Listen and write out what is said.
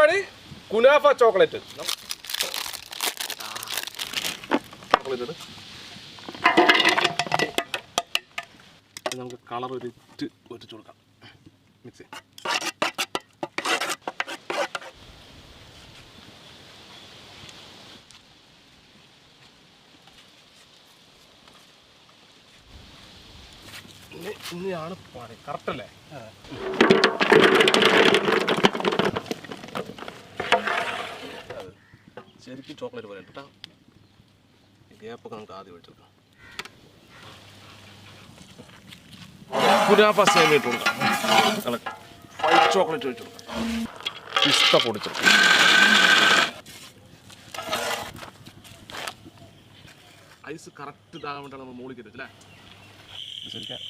പരിപാടി kunafa chocolate chocolate നമുക്ക് colour ഒരിച്ച് ഒറ്റിച്ചു കൊടുക്കാം മിക്സ് ഇനിയാണ് പണി കറക്റ്റ് അല്ലേ ശരിക്കും ചോക്ലേറ്റ് പോലെ കേട്ടോ ഗ്യാപ്പൊക്കെ നമുക്ക് ആദ്യം ഒഴിച്ചെടുക്കാം കുനാഫ സേമിയ ഇട്ട് കൊടുക്കാം വൈറ്റ് ചോക്ലേറ്റ് ഒഴിച്ചു കൊടുക്കാം പിസ്ത പൊടിച്ചെടുക്കാം ഐസ് കറക്റ്റ് ഇതാകാൻ വേണ്ടിയാണ് നമ്മൾ മൂളിക്കരുത് അല്ലേ ശരിക്കാം